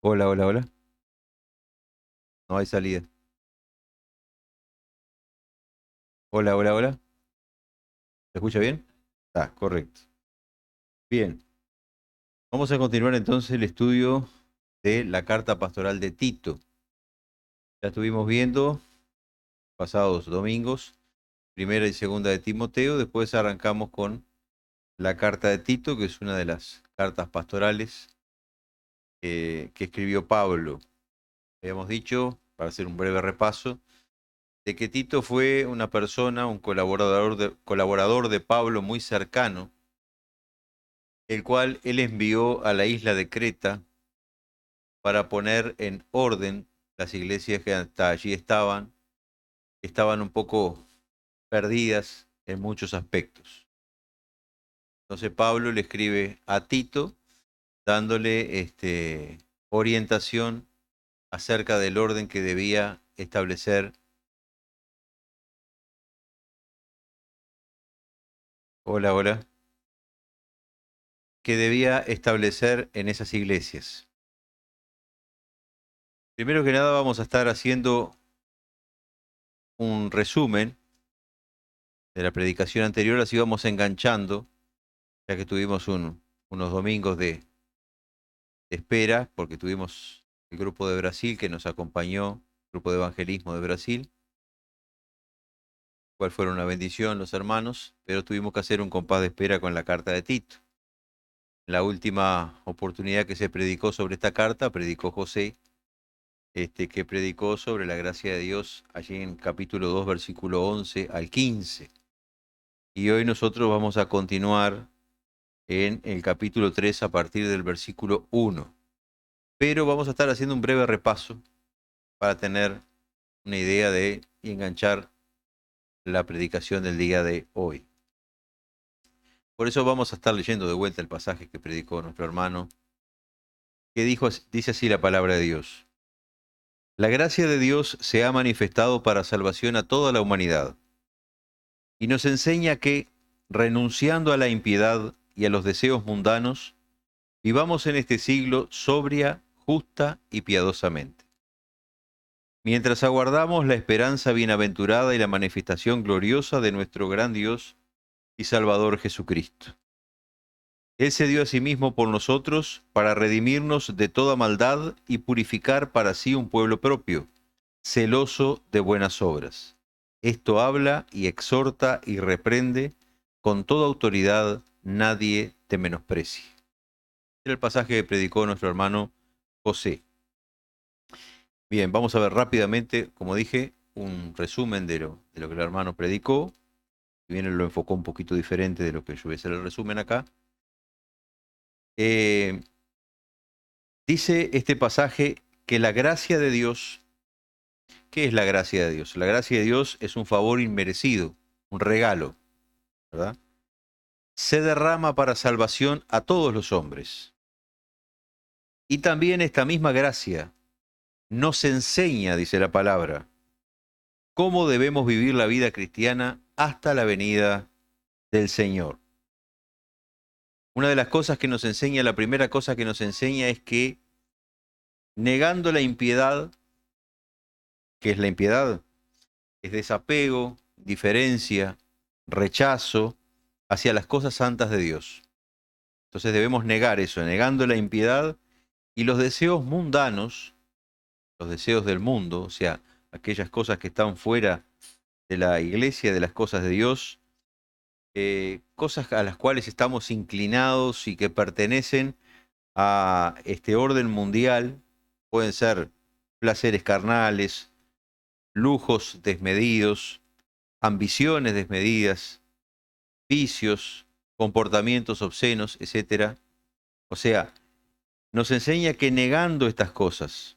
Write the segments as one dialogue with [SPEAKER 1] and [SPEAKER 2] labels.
[SPEAKER 1] Hola, hola, hola. No hay salida. Hola, hola, hola. ¿Se escucha bien? Ah, correcto. Bien. Vamos a continuar entonces el estudio de la carta pastoral de Tito. Ya estuvimos viendo pasados domingos, primera y segunda de Timoteo. Después arrancamos con la carta de Tito, que es una de las cartas pastorales que escribió Pablo. Habíamos dicho, para hacer un breve repaso, de que Tito fue una persona, un colaborador de Pablo muy cercano, el cual él envió a la isla de Creta para poner en orden las iglesias que hasta allí estaban un poco perdidas en muchos aspectos. Entonces Pablo le escribe a Tito dándole orientación acerca del orden que debía establecer. Hola, hola. Que debía establecer en esas iglesias. Primero que nada vamos a estar haciendo un resumen de la predicación anterior, así vamos enganchando, ya que tuvimos unos domingos de espera, porque tuvimos el grupo de Brasil que nos acompañó, grupo de evangelismo de Brasil, cual fueron una bendición los hermanos, pero tuvimos que hacer un compás de espera con la carta de Tito. La última oportunidad que se predicó sobre esta carta, predicó José, que predicó sobre la gracia de Dios allí en capítulo 2, versículo 11 al 15. Y hoy nosotros vamos a continuar en el capítulo 3 a partir del versículo 1. Pero vamos a estar haciendo un breve repaso para tener una idea de y enganchar la predicación del día de hoy. Por eso vamos a estar leyendo de vuelta el pasaje que predicó nuestro hermano, que dice así la palabra de Dios. La gracia de Dios se ha manifestado para salvación a toda la humanidad y nos enseña que, renunciando a la impiedad y a los deseos mundanos, vivamos en este siglo sobria, justa y piadosamente, mientras aguardamos la esperanza bienaventurada y la manifestación gloriosa de nuestro gran Dios y Salvador Jesucristo. Él se dio a sí mismo por nosotros para redimirnos de toda maldad y purificar para sí un pueblo propio, celoso de buenas obras. Esto habla y exhorta y reprende con toda autoridad, nadie te menosprecie. Era el pasaje que predicó nuestro hermano José. Bien, vamos a ver rápidamente, como dije, un resumen de lo que el hermano predicó. Si bien él lo enfocó un poquito diferente de lo que yo voy a hacer el resumen acá. Eh, Dice este pasaje que la gracia de Dios, ¿qué es la gracia de Dios? La gracia de Dios es un favor inmerecido, un regalo, ¿verdad? Se derrama para salvación a todos los hombres. Y también esta misma gracia nos enseña, dice la palabra, cómo debemos vivir la vida cristiana hasta la venida del Señor. Una de las cosas que nos enseña, la primera cosa que nos enseña es que negando la impiedad, ¿qué es la impiedad? Es desapego, diferencia, rechazo hacia las cosas santas de Dios. Entonces debemos negar eso, negando la impiedad y los deseos mundanos, los deseos del mundo, o sea, aquellas cosas que están fuera de la iglesia, de las cosas de Dios, cosas a las cuales estamos inclinados y que pertenecen a este orden mundial, pueden ser placeres carnales, lujos desmedidos, ambiciones desmedidas, vicios, comportamientos obscenos, etcétera. O sea, nos enseña que negando estas cosas,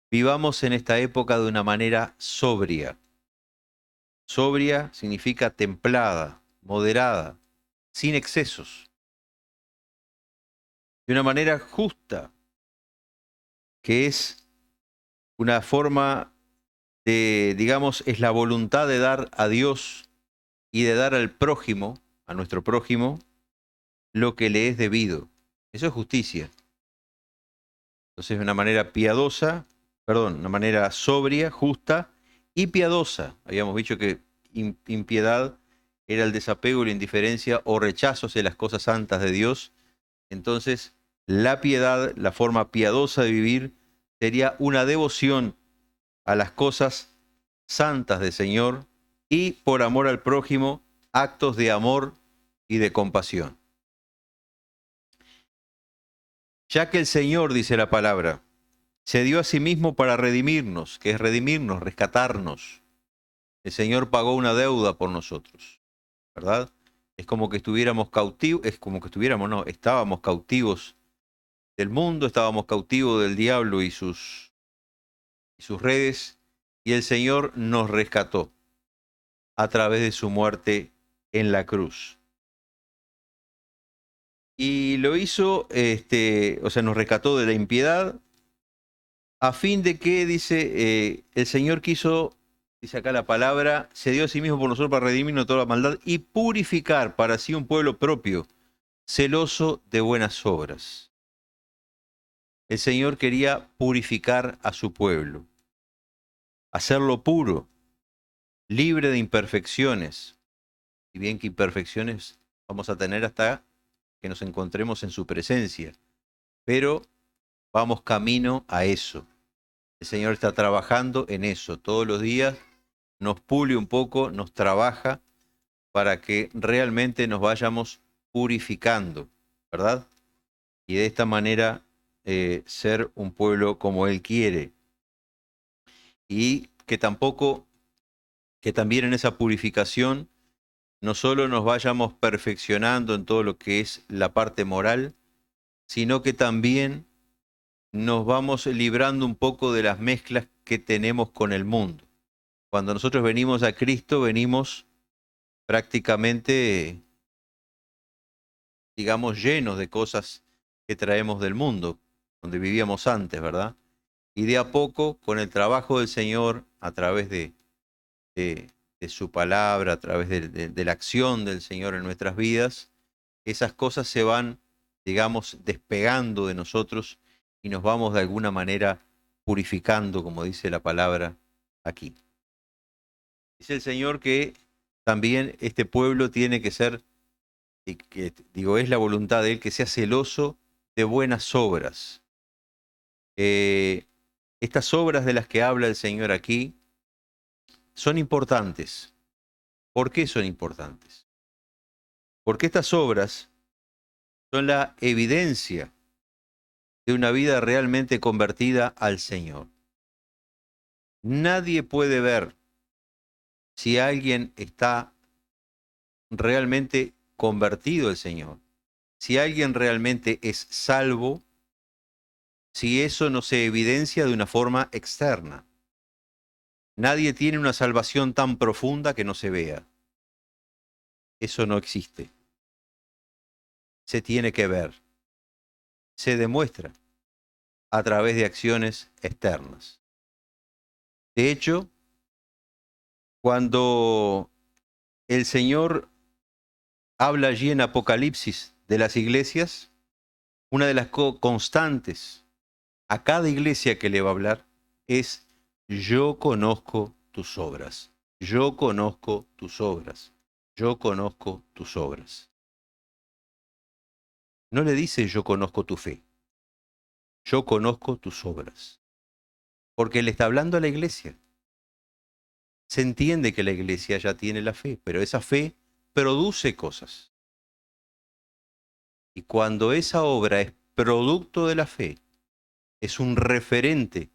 [SPEAKER 1] vivamos en esta época de una manera sobria. Sobria significa templada, moderada, sin excesos, de una manera justa, que es una forma de, digamos, es la voluntad de dar a Dios y de dar al prójimo, a nuestro prójimo, lo que le es debido. Eso es justicia. Entonces, de una manera piadosa, perdón, una manera sobria, justa y piadosa. Habíamos dicho que impiedad era el desapego, la indiferencia o rechazo hacia las cosas santas de Dios. Entonces, la piedad, la forma piadosa de vivir, sería una devoción a las cosas santas del Señor y, por amor al prójimo, actos de amor y de compasión. Ya que el Señor, dice la palabra, se dio a sí mismo para redimirnos, que es redimirnos, rescatarnos. El Señor pagó una deuda por nosotros, ¿verdad? Es como que estuviéramos cautivos, es como que estuviéramos, no, estábamos cautivos del mundo, estábamos cautivos del diablo y sus redes, y el Señor nos rescató a través de su muerte en la cruz. Y lo hizo, o sea, nos rescató de la impiedad, a fin de que, dice, el Señor quiso, dice acá la palabra, se dio a sí mismo por nosotros para redimirnos de toda la maldad y purificar para sí un pueblo propio, celoso de buenas obras. El Señor quería purificar a su pueblo, hacerlo puro, libre de imperfecciones, y bien que imperfecciones vamos a tener hasta que nos encontremos en su presencia, pero vamos camino a eso. El Señor está trabajando en eso todos los días, nos pule un poco, nos trabaja para que realmente nos vayamos purificando, ¿verdad? Y de esta manera ser un pueblo como Él quiere. Y que tampoco, que también en esa purificación no solo nos vayamos perfeccionando en todo lo que es la parte moral, sino que también nos vamos librando un poco de las mezclas que tenemos con el mundo. Cuando nosotros venimos a Cristo, venimos prácticamente, digamos, llenos de cosas que traemos del mundo, donde vivíamos antes, ¿verdad? Y de a poco, con el trabajo del Señor, a través de, de su palabra, a través de la acción del Señor en nuestras vidas, esas cosas se van, digamos, despegando de nosotros y nos vamos de alguna manera purificando, como dice la palabra aquí. Dice el Señor que también este pueblo tiene que ser, y que digo, es la voluntad de Él, que sea celoso de buenas obras. Eh, Estas obras de las que habla el Señor aquí son importantes. ¿Por qué son importantes? Porque estas obras son la evidencia de una vida realmente convertida al Señor. Nadie puede ver si alguien está realmente convertido al Señor, si alguien realmente es salvo, si eso no se evidencia de una forma externa. Nadie tiene una salvación tan profunda que no se vea. Eso no existe. Se tiene que ver. Se demuestra a través de acciones externas. De hecho, cuando el Señor habla allí en Apocalipsis de las iglesias, una de las constantes a cada iglesia que le va a hablar es: yo conozco tus obras, yo conozco tus obras, yo conozco tus obras. No le dice yo conozco tu fe, yo conozco tus obras, porque le está hablando a la iglesia. Se entiende que la iglesia ya tiene la fe, pero esa fe produce cosas. Y cuando esa obra es producto de la fe, es un referente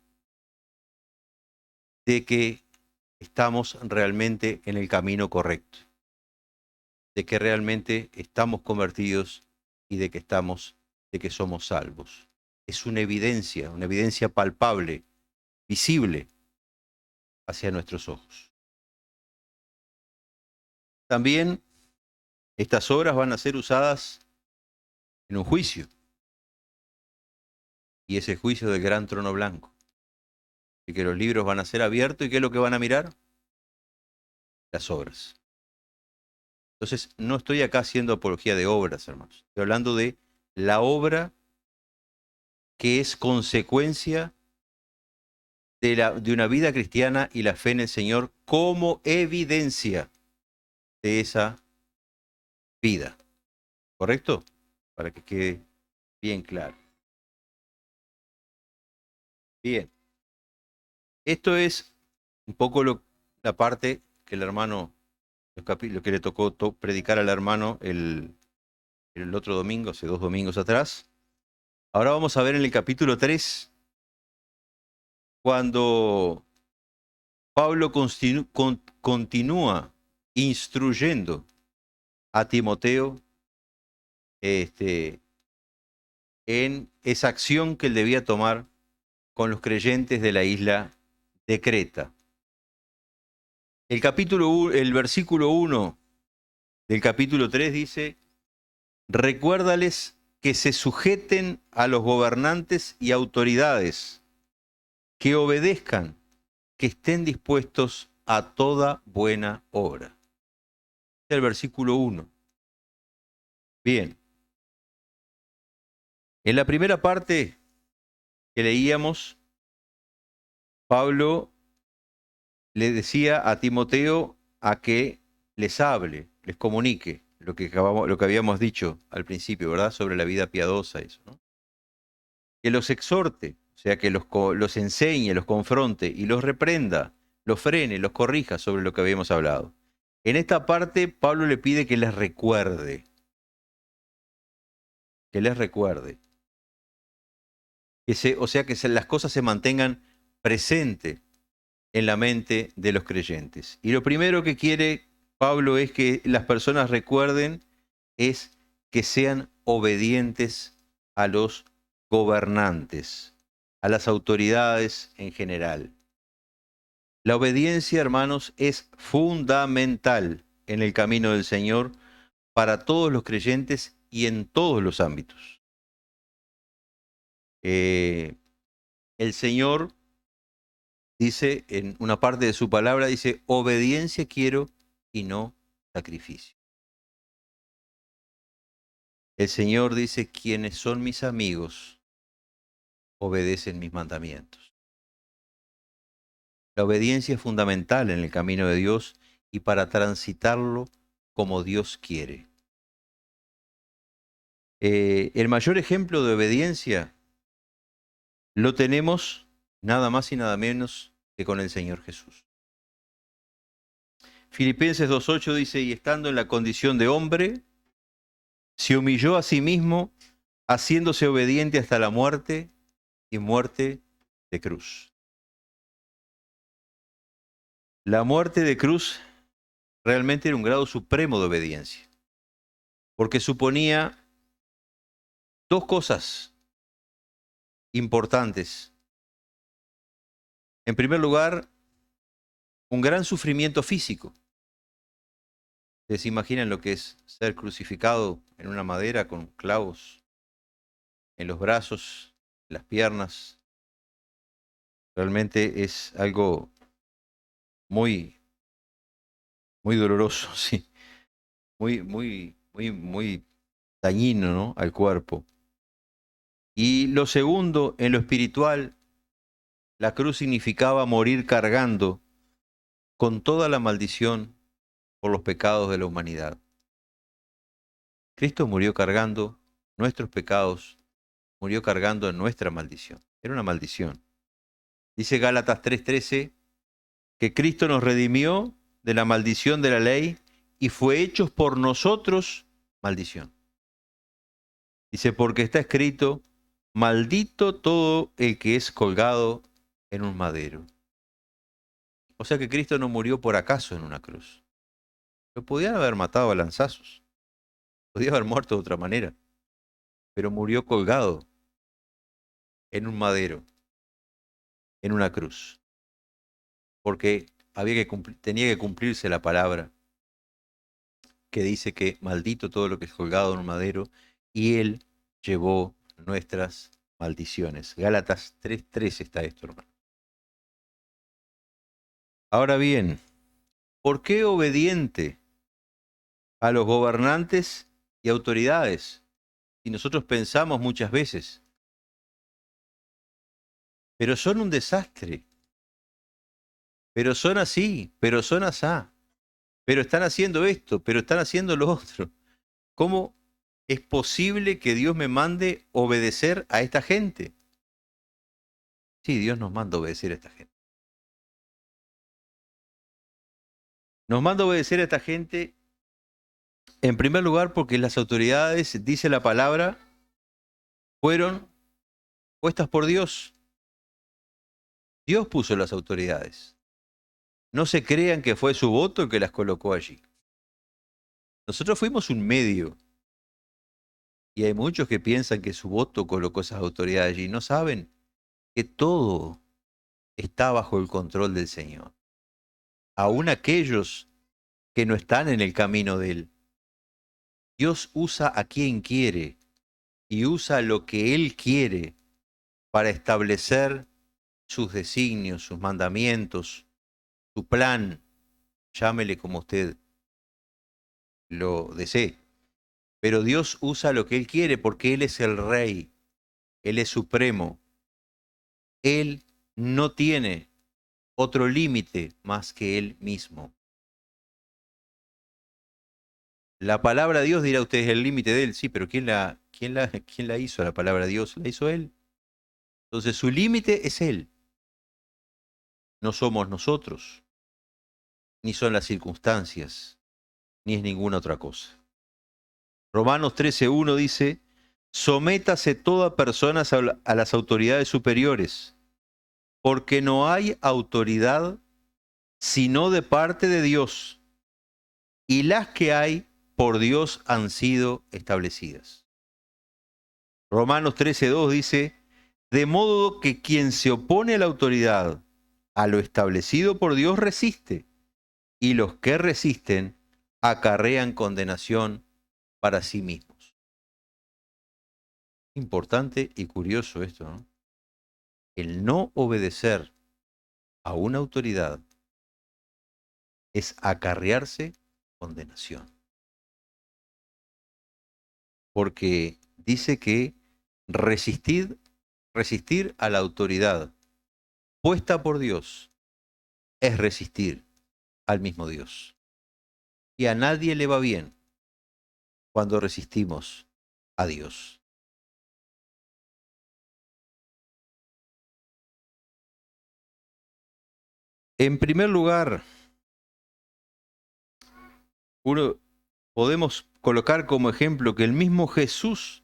[SPEAKER 1] de que estamos realmente en el camino correcto, de que realmente estamos convertidos y de que somos salvos. Es una evidencia palpable, visible hacia nuestros ojos. También estas obras van a ser usadas en un juicio, y ese juicio del gran trono blanco, y que los libros van a ser abiertos. ¿Y qué es lo que van a mirar? Las obras. Entonces, no estoy acá haciendo apología de obras, hermanos. Estoy hablando de la obra que es consecuencia de una vida cristiana y la fe en el Señor como evidencia de esa vida. ¿Correcto? Para que quede bien claro. Bien. Esto es un poco la parte que el hermano, lo que le tocó predicar al hermano el otro domingo, hace 2 domingos atrás. Ahora vamos a ver en el capítulo 3, cuando Pablo continúa instruyendo a Timoteo en esa acción que él debía tomar con los creyentes de la isla de Creta. El versículo 1 del capítulo 3 dice: recuérdales que se sujeten a los gobernantes y autoridades, que obedezcan, que estén dispuestos a toda buena obra. El versículo 1. Bien. En la primera parte que leíamos, Pablo le decía a Timoteo a que les hable, les comunique lo que habíamos dicho al principio, ¿verdad? Sobre la vida piadosa, eso, ¿no? Que los exhorte, o sea, que los enseñe, los confronte y los reprenda, los frene, los corrija sobre lo que habíamos hablado. En esta parte, Pablo le pide que les recuerde, que les recuerde. O sea, que las cosas se mantengan presentes en la mente de los creyentes. Y lo primero que quiere Pablo es que las personas recuerden es que sean obedientes a los gobernantes, a las autoridades en general. La obediencia, hermanos, es fundamental en el camino del Señor para todos los creyentes y en todos los ámbitos. El Señor dice en una parte de su palabra, dice: obediencia quiero y no sacrificio. El Señor dice: quienes son mis amigos obedecen mis mandamientos. La obediencia es fundamental en el camino de Dios y para transitarlo como Dios quiere. El mayor ejemplo de obediencia lo tenemos nada más y nada menos que con el Señor Jesús. Filipenses 2:8 dice: y estando en la condición de hombre, se humilló a sí mismo, haciéndose obediente hasta la muerte y muerte de cruz. La muerte de cruz realmente era un grado supremo de obediencia, porque suponía 2 cosas importantes. En primer lugar, un gran sufrimiento físico. ¿Ustedes se imaginan lo que es ser crucificado en una madera con clavos en los brazos, en las piernas? Realmente es algo muy, muy doloroso, sí. Muy dañino, ¿no?, al cuerpo. Y lo segundo, en lo espiritual, la cruz significaba morir cargando con toda la maldición por los pecados de la humanidad. Cristo murió cargando nuestros pecados, murió cargando nuestra maldición. Era una maldición. Dice Gálatas 3:13 que Cristo nos redimió de la maldición de la ley y fue hecho por nosotros maldición. Dice: porque está escrito: maldito todo el que es colgado en un madero. O sea que Cristo no murió por acaso en una cruz. Lo podían haber matado a lanzazos. Podía haber muerto de otra manera. Pero murió colgado en un madero, en una cruz. Porque tenía que cumplirse la palabra que dice que maldito todo lo que es colgado en un madero, y Él llevó nuestras maldiciones. Gálatas 3:13 está esto, hermano. Ahora bien, ¿por qué obediente a los gobernantes y autoridades? Y nosotros pensamos muchas veces pero son un desastre, pero son así, pero son asá, pero están haciendo esto, pero están haciendo lo otro. ¿Cómo es posible que Dios me mande obedecer a esta gente? Sí, Dios nos manda obedecer a esta gente. Nos manda obedecer a esta gente, en primer lugar, porque las autoridades, dice la palabra, fueron puestas por Dios. Dios puso las autoridades. No se crean que fue su voto el que las colocó allí. Nosotros fuimos un medio. Y hay muchos que piensan que su voto colocó esas autoridades allí. No saben que todo está bajo el control del Señor. Aún aquellos que no están en el camino de Él. Dios usa a quien quiere y usa lo que Él quiere para establecer sus designios, sus mandamientos, su plan, llámele como usted lo desee. Pero Dios usa lo que Él quiere porque Él es el Rey, Él es supremo. Él no tiene otro límite más que Él mismo. La palabra de Dios, dirá usted, es el límite de Él. Sí, pero ¿quién la hizo la palabra de Dios? La hizo Él. Entonces su límite es Él. No somos nosotros, ni son las circunstancias, ni es ninguna otra cosa. Romanos 13:1 dice, sométase toda persona a las autoridades superiores, porque no hay autoridad sino de parte de Dios, y las que hay por Dios han sido establecidas. Romanos 13:2 dice, de modo que quien se opone a la autoridad, a lo establecido por Dios resiste, y los que resisten acarrean condenación para sí mismos. Importante y curioso esto, ¿no? El no obedecer a una autoridad es acarrearse condenación. Porque dice que resistir a la autoridad puesta por Dios es resistir al mismo Dios. Y a nadie le va bien cuando resistimos a Dios. En primer lugar, podemos colocar como ejemplo que el mismo Jesús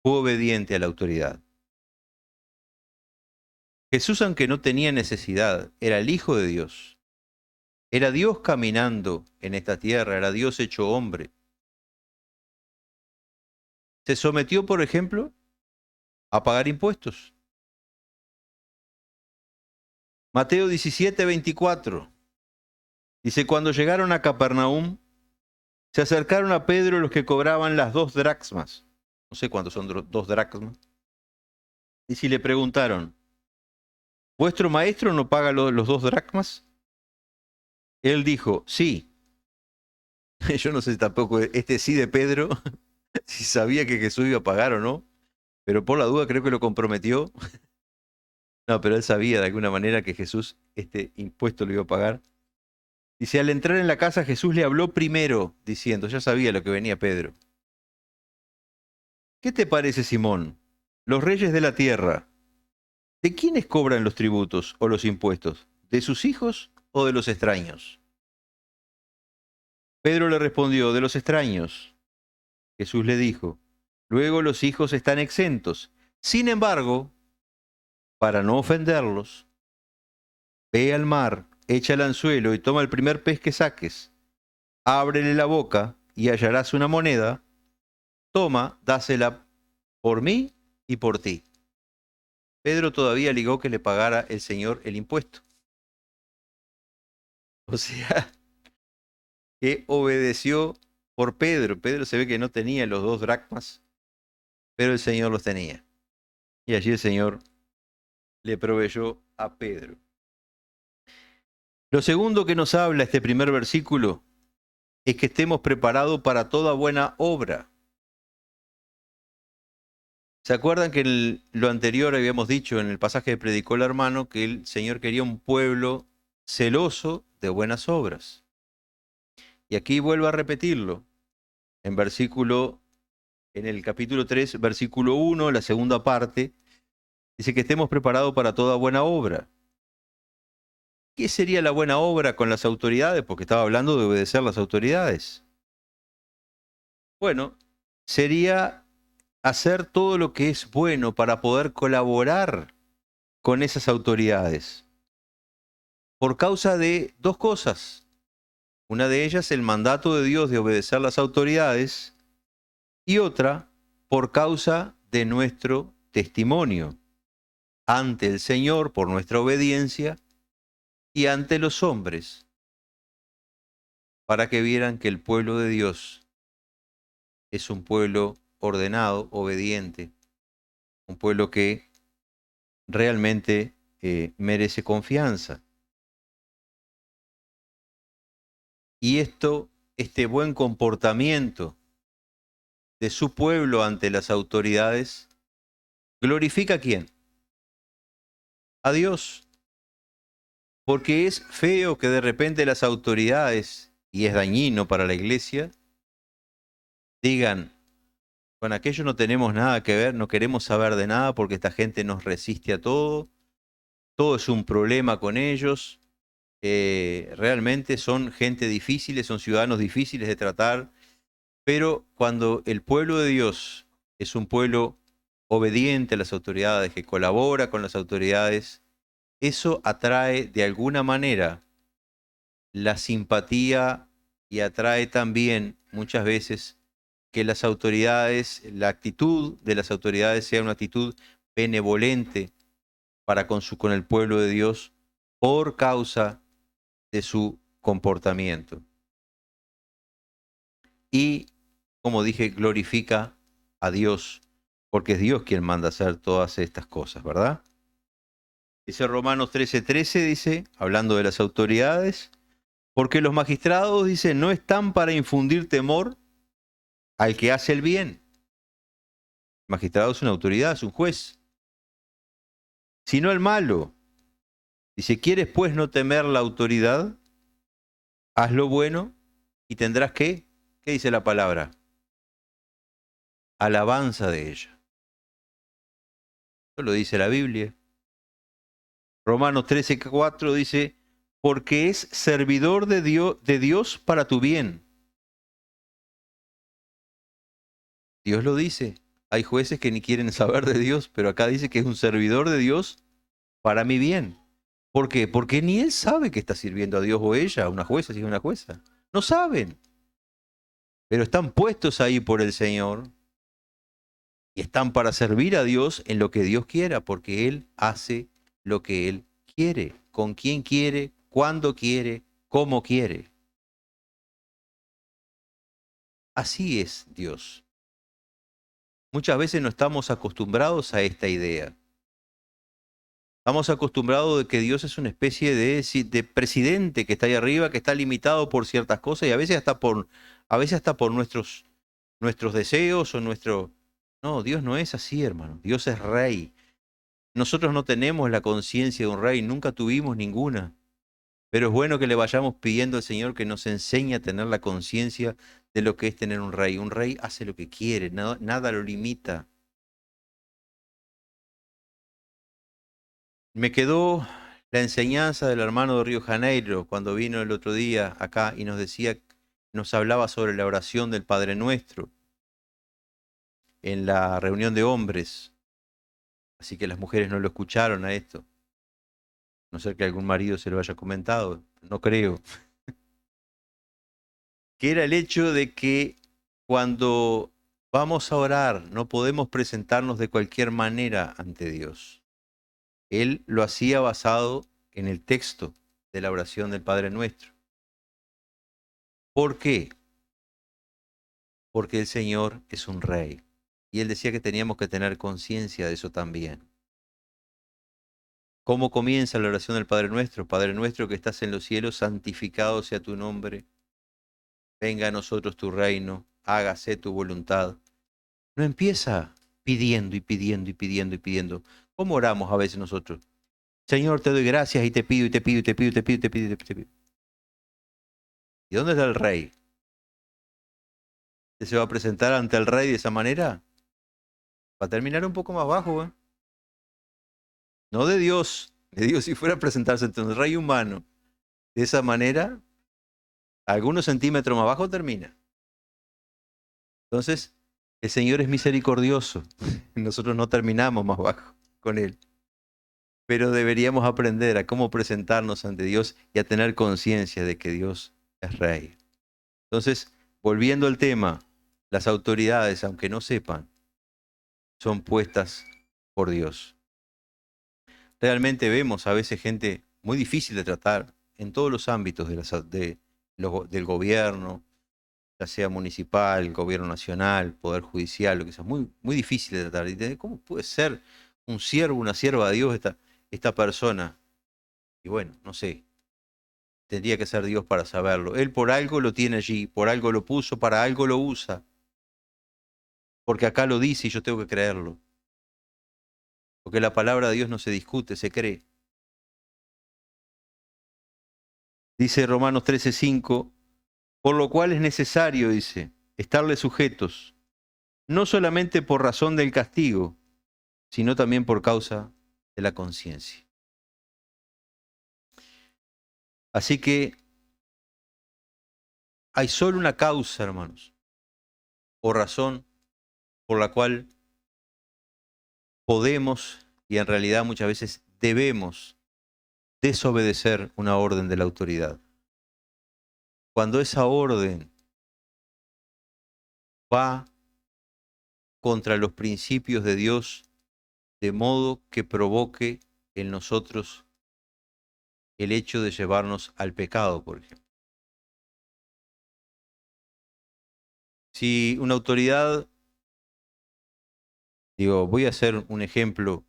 [SPEAKER 1] fue obediente a la autoridad. Jesús, aunque no tenía necesidad, era el Hijo de Dios. Era Dios caminando en esta tierra, era Dios hecho hombre. Se sometió, por ejemplo, a pagar impuestos. Mateo 17:24 dice, cuando llegaron a Capernaum, se acercaron a Pedro los que cobraban las 2 dracmas. No sé cuántos son 2 dracmas. Y si le preguntaron, ¿vuestro maestro no paga los 2 dracmas? Él dijo, sí. Yo no sé tampoco, este sí de Pedro, si sabía que Jesús iba a pagar o no, pero por la duda creo que lo comprometió. No, pero él sabía de alguna manera que Jesús este impuesto lo iba a pagar. Dice, al entrar en la casa Jesús le habló primero, diciendo, ya sabía lo que venía Pedro. ¿Qué te parece, Simón? Los reyes de la tierra, ¿de quiénes cobran los tributos o los impuestos? ¿De sus hijos o de los extraños? Pedro le respondió, de los extraños. Jesús le dijo, luego los hijos están exentos. Sin embargo, para no ofenderlos, ve al mar, echa el anzuelo y toma el primer pez que saques. Ábrele la boca y hallarás una moneda. Toma, dásela por mí y por ti. Pedro todavía ligó que le pagara el Señor el impuesto. O sea, que obedeció por Pedro. Pedro se ve que no tenía los 2 dracmas, pero el Señor los tenía. Y allí el Señor le proveyó a Pedro. Lo segundo que nos habla este primer versículo es que estemos preparados para toda buena obra. ¿Se acuerdan que en lo anterior habíamos dicho en el pasaje que predicó el hermano que el Señor quería un pueblo celoso de buenas obras? Y aquí vuelvo a repetirlo. En el capítulo 3, versículo 1, la segunda parte, dice que estemos preparados para toda buena obra. ¿Qué sería la buena obra con las autoridades? Porque estaba hablando de obedecer las autoridades. Bueno, sería hacer todo lo que es bueno para poder colaborar con esas autoridades. Por causa de dos cosas. Una de ellas, el mandato de Dios de obedecer las autoridades, y otra, por causa de nuestro testimonio ante el Señor por nuestra obediencia y ante los hombres, para que vieran que el pueblo de Dios es un pueblo ordenado, obediente, un pueblo que realmente merece confianza. Y este buen comportamiento de su pueblo ante las autoridades, ¿glorifica a quién? A Dios. Porque es feo que de repente las autoridades, y es dañino para la iglesia, digan, con aquello no tenemos nada que ver, no queremos saber de nada porque esta gente nos resiste a todo es un problema con ellos, realmente son gente difícil, son ciudadanos difíciles de tratar, pero cuando el pueblo de Dios es un pueblo obediente a las autoridades, que colabora con las autoridades, eso atrae de alguna manera la simpatía y atrae también muchas veces que las autoridades, la actitud de las autoridades sea una actitud benevolente para con el pueblo de Dios por causa de su comportamiento. Y, como dije, glorifica a Dios, porque es Dios quien manda hacer todas estas cosas, ¿verdad? Dice Romanos 13:13, dice, hablando de las autoridades, porque los magistrados, dice, no están para infundir temor al que hace el bien. El magistrado es una autoridad, es un juez, sino el malo. Dice, ¿quieres pues no temer la autoridad? Haz lo bueno y tendrás ¿qué dice la palabra? Alabanza de ella. Eso lo dice la Biblia. Romanos 13:4 dice, porque es servidor de Dios para tu bien. Dios lo dice. Hay jueces que ni quieren saber de Dios, pero acá dice que es un servidor de Dios para mi bien. ¿Por qué? Porque ni él sabe que está sirviendo a Dios o ella, una jueza, si es una jueza. No saben, pero están puestos ahí por el Señor y están para servir a Dios en lo que Dios quiera, porque Él hace lo que Él quiere, con quién quiere, cuándo quiere, cómo quiere. Así es Dios. Muchas veces no estamos acostumbrados a esta idea. Estamos acostumbrados de que Dios es una especie de presidente que está ahí arriba, que está limitado por ciertas cosas y a veces hasta por nuestros deseos o nuestro... No, Dios no es así, hermano. Dios es rey. Nosotros no tenemos la conciencia de un rey, nunca tuvimos ninguna. Pero es bueno que le vayamos pidiendo al Señor que nos enseñe a tener la conciencia de lo que es tener un rey. Un rey hace lo que quiere, nada lo limita. Me quedó la enseñanza del hermano de Río Janeiro cuando vino el otro día acá y nos hablaba sobre la oración del Padre Nuestro en la reunión de hombres. Así que las mujeres no lo escucharon a esto. No ser que algún marido se lo haya comentado, no creo. Que era el hecho de que cuando vamos a orar no podemos presentarnos de cualquier manera ante Dios. Él lo hacía basado en el texto de la oración del Padre Nuestro. ¿Por qué? Porque el Señor es un rey. Y él decía que teníamos que tener conciencia de eso también. ¿Cómo comienza la oración del Padre Nuestro? Padre nuestro que estás en los cielos, santificado sea tu nombre. Venga a nosotros tu reino, hágase tu voluntad. No empieza pidiendo y pidiendo y pidiendo y pidiendo. ¿Cómo oramos a veces nosotros? Señor, te doy gracias y te pido y te pido y te pido y te pido y te pido y te pido. ¿Y dónde está el rey? ¿Que se va a presentar ante el rey de esa manera? Va a terminar un poco más bajo, ¿eh? No de Dios. De Dios, si fuera a presentarse ante un rey humano de esa manera, algunos centímetros más abajo termina. Entonces, el Señor es misericordioso. Nosotros no terminamos más bajo con Él. Pero deberíamos aprender a cómo presentarnos ante Dios y a tener conciencia de que Dios es Rey. Entonces, volviendo al tema, las autoridades, aunque no sepan, son puestas por Dios. Realmente vemos a veces gente muy difícil de tratar en todos los ámbitos del gobierno, ya sea municipal, gobierno nacional, poder judicial, lo que sea, muy, muy difícil de tratar. ¿Cómo puede ser un siervo, una sierva de Dios esta persona? Y bueno, no sé, tendría que ser Dios para saberlo. Él por algo lo tiene allí, por algo lo puso, para algo lo usa. Porque acá lo dice y yo tengo que creerlo. Porque la palabra de Dios no se discute, se cree. Dice Romanos 13:5, por lo cual es necesario, dice, estarle sujetos, no solamente por razón del castigo, sino también por causa de la conciencia. Así que hay solo una causa, hermanos, o razón por la cual podemos y en realidad muchas veces debemos desobedecer una orden de la autoridad. Cuando esa orden va contra los principios de Dios, de modo que provoque en nosotros el hecho de llevarnos al pecado, por ejemplo. Si una autoridad, digo, voy a hacer un ejemplo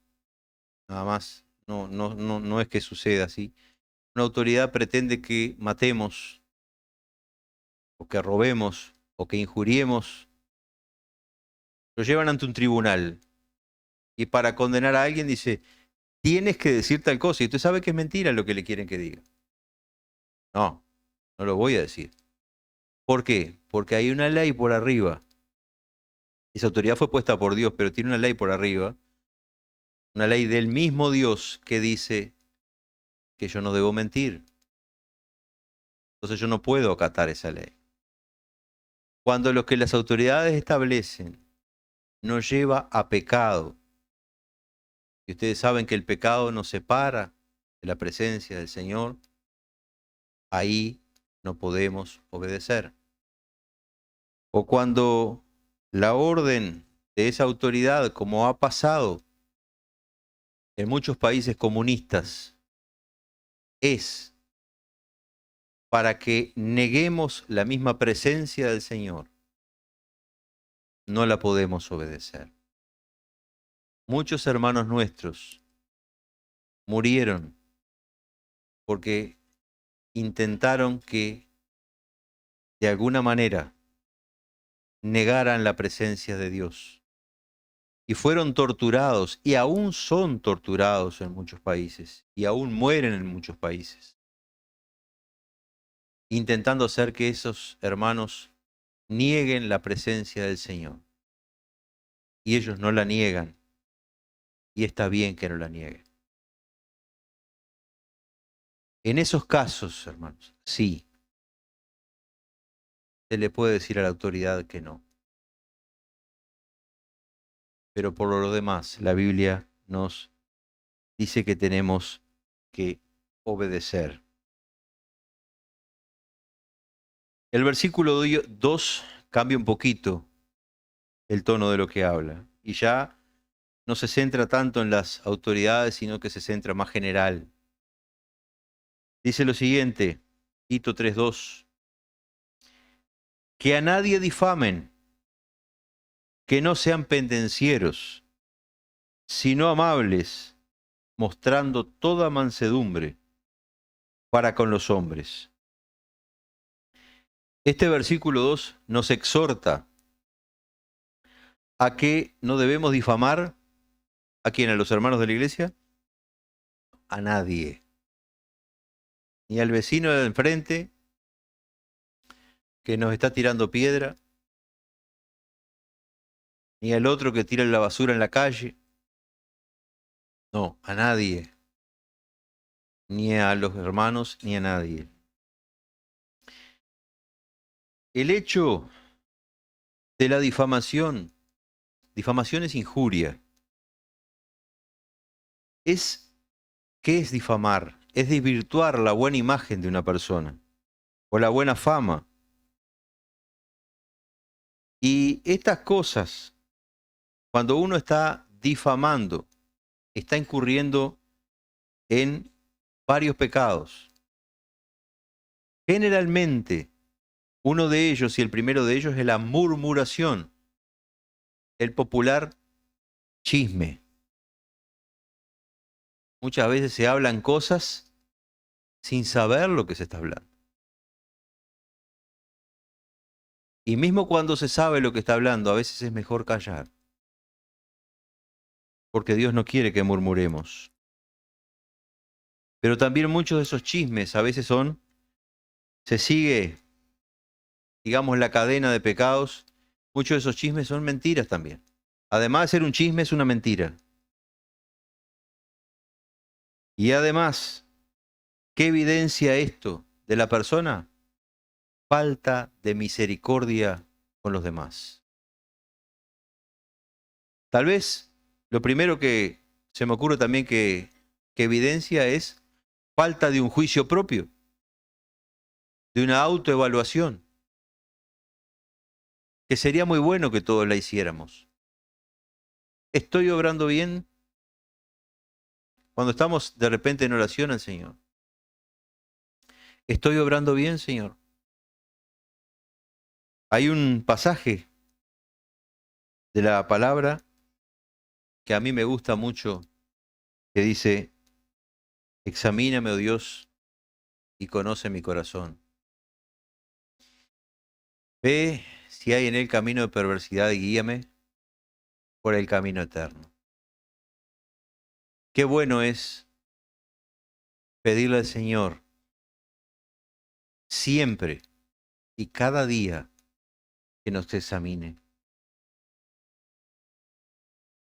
[SPEAKER 1] nada más, no es que suceda así. Una autoridad pretende que matemos, o que robemos, o que injuriemos, lo llevan ante un tribunal. Y para condenar a alguien dice, tienes que decir tal cosa. Y usted sabe que es mentira lo que le quieren que diga. No, no lo voy a decir. ¿Por qué? Porque hay una ley por arriba. Esa autoridad fue puesta por Dios, pero tiene una ley por arriba. Una ley del mismo Dios que dice que yo no debo mentir. Entonces yo no puedo acatar esa ley. Cuando lo que las autoridades establecen nos lleva a pecado, y ustedes saben que el pecado nos separa de la presencia del Señor, ahí no podemos obedecer. O cuando la orden de esa autoridad, como ha pasado en muchos países comunistas, es para que neguemos la misma presencia del Señor, no la podemos obedecer. Muchos hermanos nuestros murieron porque intentaron que de alguna manera negaran la presencia de Dios. Y fueron torturados y aún son torturados en muchos países y aún mueren en muchos países, intentando hacer que esos hermanos nieguen la presencia del Señor. Y ellos no la niegan y está bien que no la nieguen. En esos casos, hermanos, sí, se le puede decir a la autoridad que no. Pero por lo demás, la Biblia nos dice que tenemos que obedecer. El versículo 2 cambia un poquito el tono de lo que habla y ya no se centra tanto en las autoridades, sino que se centra más general. Dice lo siguiente, Tito 3:2, que a nadie difamen, que no sean pendencieros, sino amables, mostrando toda mansedumbre para con los hombres. Este versículo 2 nos exhorta a que no debemos difamar a quién, a los hermanos de la iglesia, a nadie, ni al vecino de enfrente que nos está tirando piedra, ni al otro que tira la basura en la calle, no, a nadie, ni a los hermanos, ni a nadie. El hecho de la difamación es injuria. ¿Qué es difamar? Es desvirtuar la buena imagen de una persona o la buena fama. Y estas cosas, cuando uno está difamando, está incurriendo en varios pecados. Generalmente, uno de ellos, y el primero de ellos, es la murmuración, el popular chisme. Muchas veces se hablan cosas sin saber lo que se está hablando. Y mismo cuando se sabe lo que está hablando, a veces es mejor callar. Porque Dios no quiere que murmuremos. Pero también muchos de esos chismes a veces se sigue, digamos, la cadena de pecados. Muchos de esos chismes son mentiras también. Además de ser un chisme, es una mentira. Y además, ¿qué evidencia esto de la persona? Falta de misericordia con los demás. Tal vez lo primero que se me ocurre también que evidencia es falta de un juicio propio, de una autoevaluación, que sería muy bueno que todos la hiciéramos. ¿Estoy obrando bien? Cuando estamos de repente en oración al Señor. ¿Estoy obrando bien, Señor? Hay un pasaje de la palabra que a mí me gusta mucho, que dice, examíname, oh Dios, y conoce mi corazón. Ve si hay en él camino de perversidad y guíame por el camino eterno. Qué bueno es pedirle al Señor siempre y cada día que nos examine,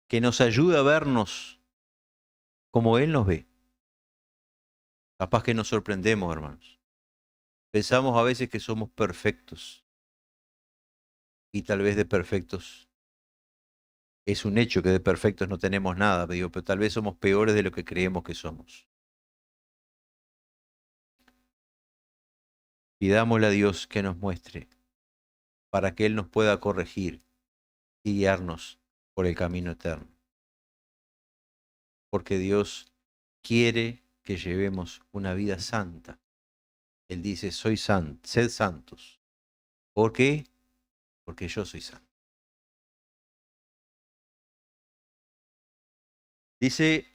[SPEAKER 1] que nos ayude a vernos como Él nos ve. Capaz que nos sorprendemos, hermanos. Pensamos a veces que somos perfectos y tal vez de perfectos. Es un hecho que de perfectos no tenemos nada, pero tal vez somos peores de lo que creemos que somos. Pidámosle a Dios que nos muestre para que Él nos pueda corregir y guiarnos por el camino eterno. Porque Dios quiere que llevemos una vida santa. Él dice, soy santo, sed santos. ¿Por qué? Porque yo soy santo. Dice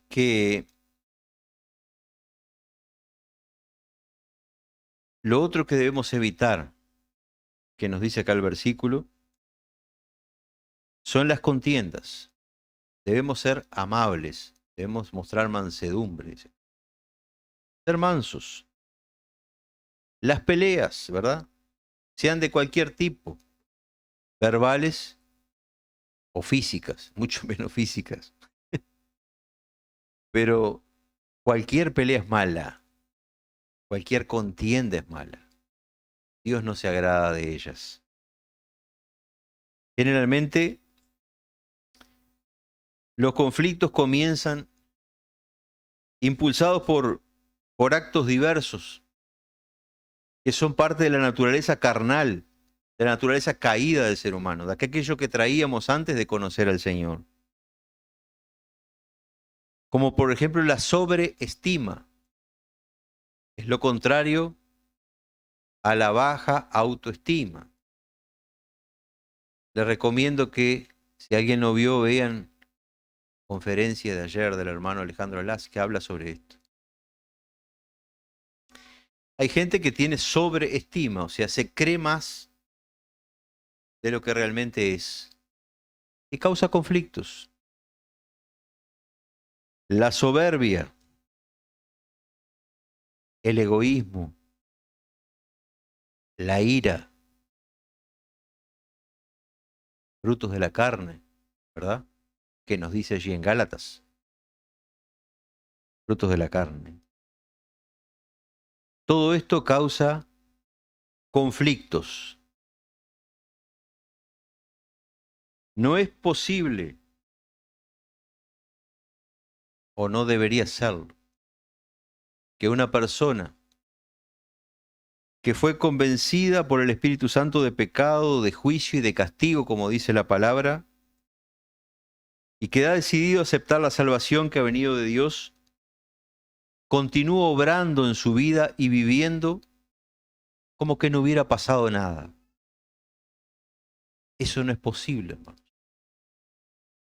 [SPEAKER 1] que lo otro que debemos evitar, que nos dice acá el versículo, son las contiendas. Debemos ser amables, debemos mostrar mansedumbre, ser mansos. Las peleas, ¿verdad? Sean de cualquier tipo, verbales o físicas, mucho menos físicas. Pero cualquier pelea es mala, cualquier contienda es mala. Dios no se agrada de ellas. Generalmente, los conflictos comienzan impulsados por actos diversos, que son parte de la naturaleza carnal, de la naturaleza caída del ser humano, de aquello que traíamos antes de conocer al Señor. Como por ejemplo la sobreestima. Es lo contrario a la baja autoestima. Les recomiendo que, si alguien no vio, vean conferencia de ayer del hermano Alejandro Las, que habla sobre esto. Hay gente que tiene sobreestima, o sea, se cree más de lo que realmente es y causa conflictos. La soberbia, el egoísmo, la ira, frutos de la carne, ¿verdad? Que nos dice allí en Gálatas, frutos de la carne. Todo esto causa conflictos. No es posible, o no debería serlo, que una persona que fue convencida por el Espíritu Santo de pecado, de juicio y de castigo, como dice la palabra, y que ha decidido aceptar la salvación que ha venido de Dios, continúa obrando en su vida y viviendo como que no hubiera pasado nada. Eso no es posible, hermano.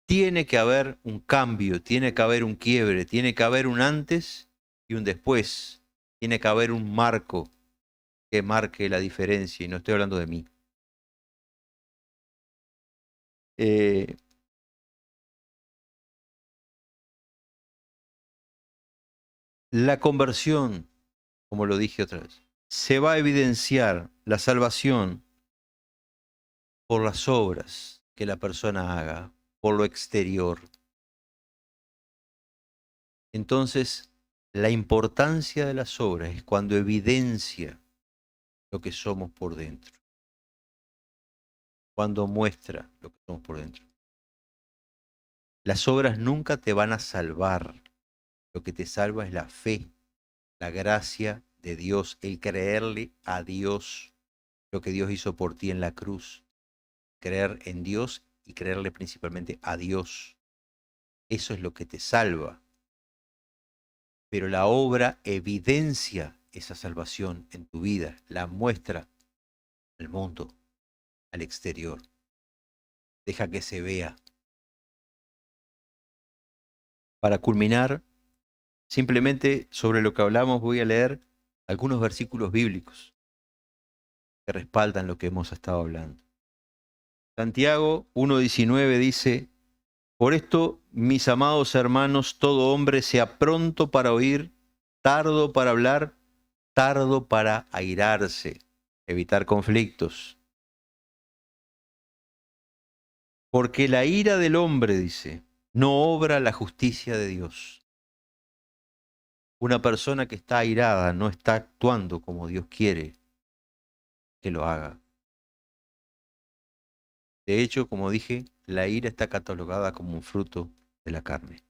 [SPEAKER 1] Tiene que haber un cambio, tiene que haber un quiebre, tiene que haber un antes y un después. Tiene que haber un marco que marque la diferencia, y no estoy hablando de mí. Eh, la conversión, como lo dije otra vez, se va a evidenciar la salvación por las obras que la persona haga, por lo exterior. Entonces, la importancia de las obras es cuando evidencia lo que somos por dentro, cuando muestra lo que somos por dentro. Las obras nunca te van a salvar. Lo que te salva es la fe, la gracia de Dios, el creerle a Dios, lo que Dios hizo por ti en la cruz. Creer en Dios y creerle principalmente a Dios. Eso es lo que te salva. Pero la obra evidencia esa salvación en tu vida, la muestra al mundo, al exterior. Deja que se vea. Para culminar, simplemente sobre lo que hablamos voy a leer algunos versículos bíblicos que respaldan lo que hemos estado hablando. Santiago 1:19 dice: por esto, mis amados hermanos, todo hombre sea pronto para oír, tardo para hablar, tardo para airarse, evitar conflictos. Porque la ira del hombre, dice, no obra la justicia de Dios. Una persona que está airada no está actuando como Dios quiere que lo haga. De hecho, como dije, la ira está catalogada como un fruto de la carne.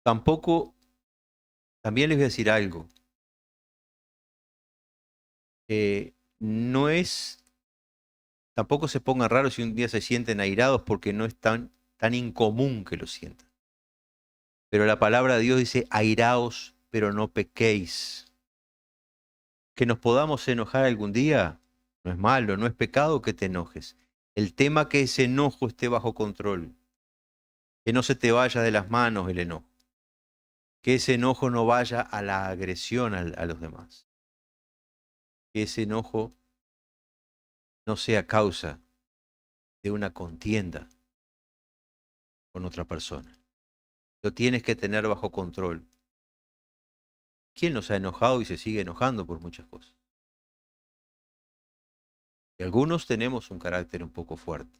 [SPEAKER 1] Tampoco, también les voy a decir algo. No es, tampoco se pongan raros si un día se sienten airados porque no es tan incomún que lo sientan. Pero la palabra de Dios dice: airaos, pero no pequéis. Que nos podamos enojar algún día no es malo, no es pecado que te enojes. El tema es que ese enojo esté bajo control, que no se te vaya de las manos el enojo, que ese enojo no vaya a la agresión a los demás, que ese enojo no sea causa de una contienda con otra persona. Lo tienes que tener bajo control. ¿Quién nos ha enojado y se sigue enojando por muchas cosas? Y algunos tenemos un carácter un poco fuerte.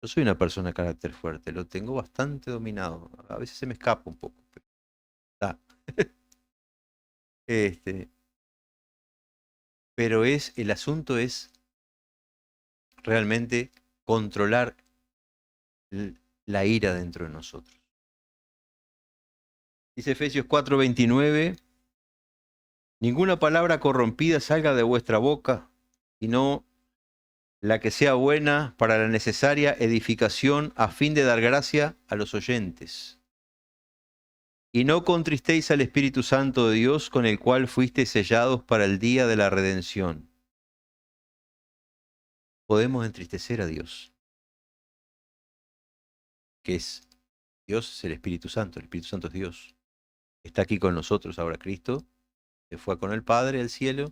[SPEAKER 1] Yo soy una persona de carácter fuerte, lo tengo bastante dominado. A veces se me escapa un poco, pero está. Este, pero el asunto es realmente controlar la ira dentro de nosotros. Dice Efesios 4:29, ninguna palabra corrompida salga de vuestra boca, sino la que sea buena para la necesaria edificación a fin de dar gracia a los oyentes. Y no contristéis al Espíritu Santo de Dios, con el cual fuisteis sellados para el día de la redención. Podemos entristecer a Dios, que es Dios, es el Espíritu Santo es Dios. Está aquí con nosotros ahora Cristo, se fue con el Padre al cielo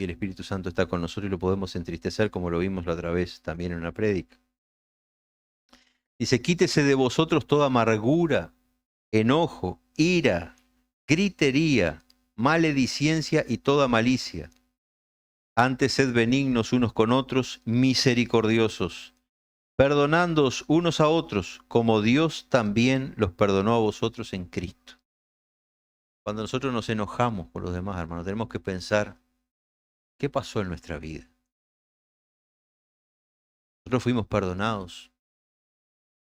[SPEAKER 1] y el Espíritu Santo está con nosotros y lo podemos entristecer como lo vimos la otra vez también en una prédica. Dice, quítese de vosotros toda amargura, enojo, ira, gritería, maledicencia y toda malicia. Antes sed benignos unos con otros, misericordiosos, perdonándoos unos a otros, como Dios también los perdonó a vosotros en Cristo. Cuando nosotros nos enojamos con los demás, hermanos, tenemos que pensar, ¿qué pasó en nuestra vida? Nosotros fuimos perdonados,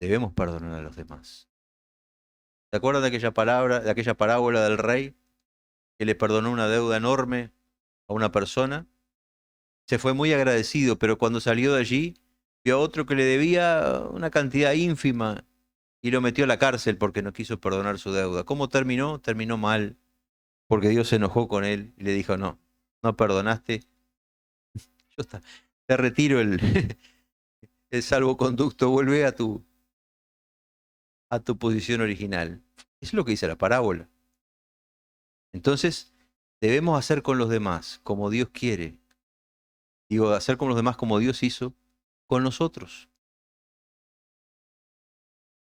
[SPEAKER 1] debemos perdonar a los demás. ¿Se acuerdan de aquella palabra, de aquella parábola del rey que le perdonó una deuda enorme a una persona? Se fue muy agradecido, pero cuando salió de allí, vio a otro que le debía una cantidad ínfima y lo metió a la cárcel porque no quiso perdonar su deuda. ¿Cómo terminó? Terminó mal, porque Dios se enojó con él y le dijo, no, no perdonaste, te retiro el salvoconducto, vuelve a tu posición original. Eso es lo que dice la parábola. Entonces, debemos hacer con los demás como Dios quiere. Digo, hacer con los demás como Dios hizo con nosotros.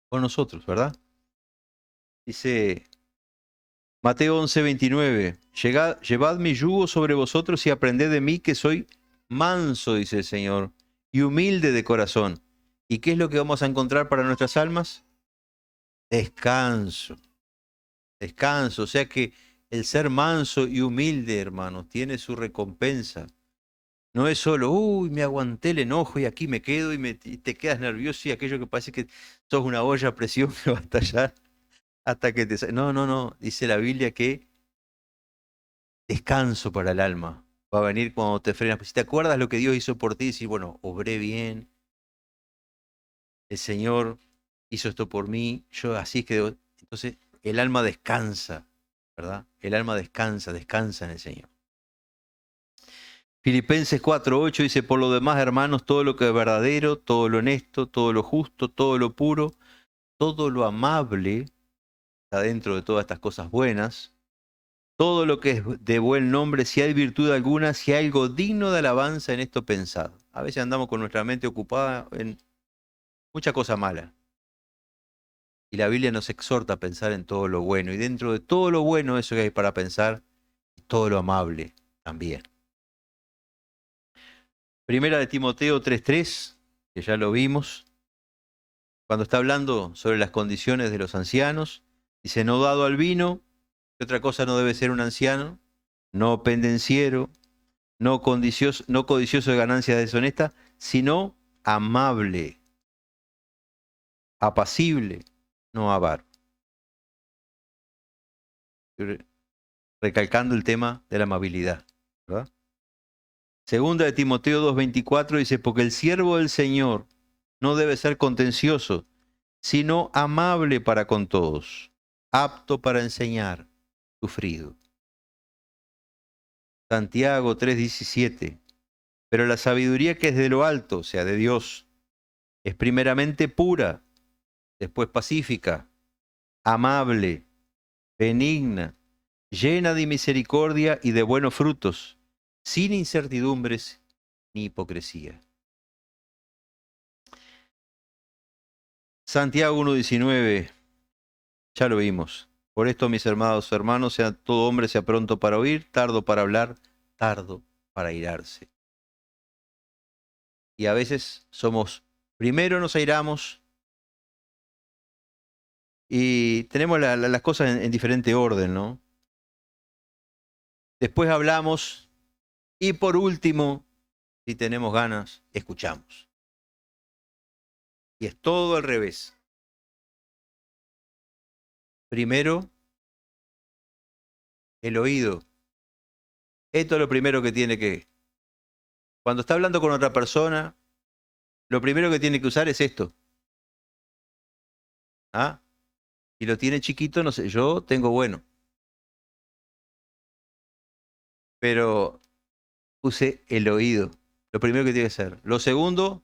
[SPEAKER 1] Con nosotros, ¿verdad? Dice Mateo 11:29, llevad mi yugo sobre vosotros y aprended de mí que soy manso, dice el Señor, y humilde de corazón. ¿Y qué es lo que vamos a encontrar para nuestras almas? Descanso, descanso. O sea que el ser manso y humilde, hermanos, tiene su recompensa. No es solo, uy, me aguanté el enojo y aquí me quedo y te quedas nervioso y aquello que parece que sos una olla a presión que va a estallar hasta que te... No, no, no. Dice la Biblia que descanso para el alma va a venir cuando te frenas. Pues si te acuerdas lo que Dios hizo por ti, decir, bueno, obré bien, el Señor hizo esto por mí, yo así es que debo... Entonces el alma descansa, ¿verdad? El alma descansa, descansa en el Señor. Filipenses 4:8 dice, por lo demás, hermanos, todo lo que es verdadero, todo lo honesto, todo lo justo, todo lo puro, todo lo amable, está dentro de todas estas cosas buenas, todo lo que es de buen nombre, si hay virtud alguna, si hay algo digno de alabanza, en esto pensad. A veces andamos con nuestra mente ocupada en mucha cosa mala. Y la Biblia nos exhorta a pensar en todo lo bueno. Y dentro de todo lo bueno, eso que hay para pensar, todo lo amable también. Primera de Timoteo 3:3, que ya lo vimos, cuando está hablando sobre las condiciones de los ancianos, dice, no dado al vino, que otra cosa no debe ser un anciano, no pendenciero, no codicioso de ganancias deshonestas, sino amable, apacible, no avaro. Recalcando el tema de la amabilidad, ¿verdad? Segunda de Timoteo 2:24 dice, porque el siervo del Señor no debe ser contencioso, sino amable para con todos, apto para enseñar, sufrido. Santiago 3:17, pero la sabiduría que es de lo alto, o sea, de Dios, es primeramente pura, después pacífica, amable, benigna, llena de misericordia y de buenos frutos, sin incertidumbres ni hipocresía. Santiago 1:19, ya lo vimos. Por esto, mis hermanos, sea todo hombre sea pronto para oír, tardo para hablar, tardo para airarse. Y a veces primero nos airamos y tenemos las cosas en diferente orden, ¿no? Después hablamos y por último, si tenemos ganas, escuchamos. Y es todo al revés. Primero, el oído. Esto es lo primero que tiene que... Cuando está hablando con otra persona, lo primero que tiene que usar es esto. ¿Ah? Si lo tiene chiquito, no sé, yo tengo bueno. Pero use el oído. Lo primero que tiene que hacer. Lo segundo,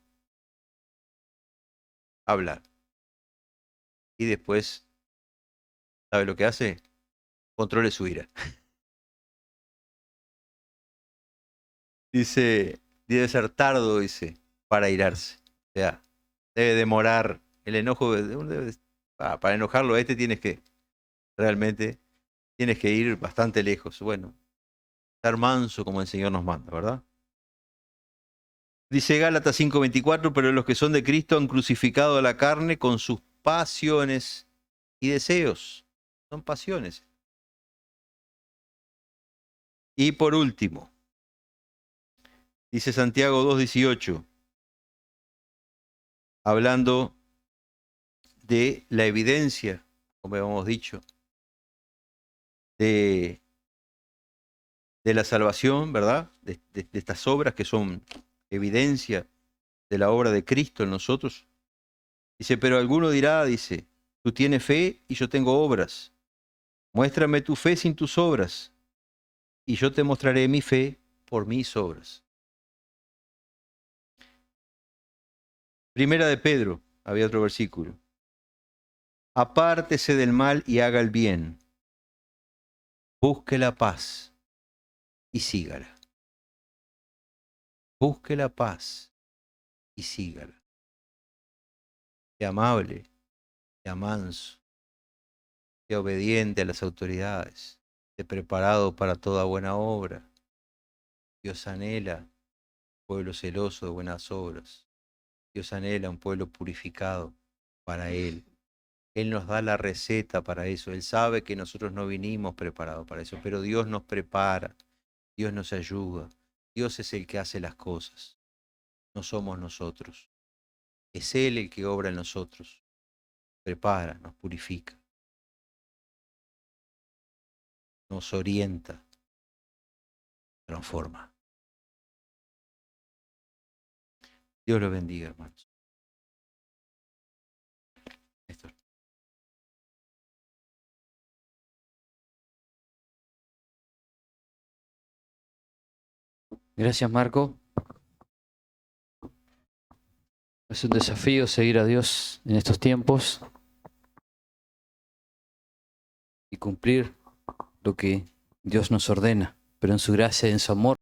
[SPEAKER 1] hablar. Y después, ¿sabe lo que hace? Controle su ira. Dice, debe ser tardo, dice, para irarse. O sea, debe demorar el enojo. Para enojarlo a este realmente, tienes que ir bastante lejos. Bueno, estar manso como el Señor nos manda, ¿verdad? Dice Gálatas 5:24, pero los que son de Cristo han crucificado a la carne con sus pasiones y deseos. Son pasiones. Y por último, dice Santiago 2:18, hablando de la evidencia, como habíamos dicho, de, de la salvación, ¿verdad? De estas obras que son evidencia de la obra de Cristo en nosotros. Dice, pero alguno dirá, dice, tú tienes fe y yo tengo obras. Muéstrame tu fe sin tus obras, y yo te mostraré mi fe por mis obras. Primera de Pedro, había otro versículo. Apártese del mal y haga el bien. Busque la paz y sígala. Busque la paz y sígala. Sea amable, sea manso, sea obediente a las autoridades, esté preparado para toda buena obra. Dios anhela un pueblo celoso de buenas obras. Dios anhela un pueblo purificado para Él. Él nos da la receta para eso. Él sabe que nosotros no vinimos preparados para eso, pero Dios nos prepara, Dios nos ayuda. Dios es el que hace las cosas, no somos nosotros. Es Él el que obra en nosotros, prepara, nos purifica, nos orienta, transforma. Dios los bendiga, hermanos. Néstor.
[SPEAKER 2] Gracias, Marco. Es un desafío seguir a Dios en estos tiempos y cumplir lo que Dios nos ordena, pero en su gracia y en su amor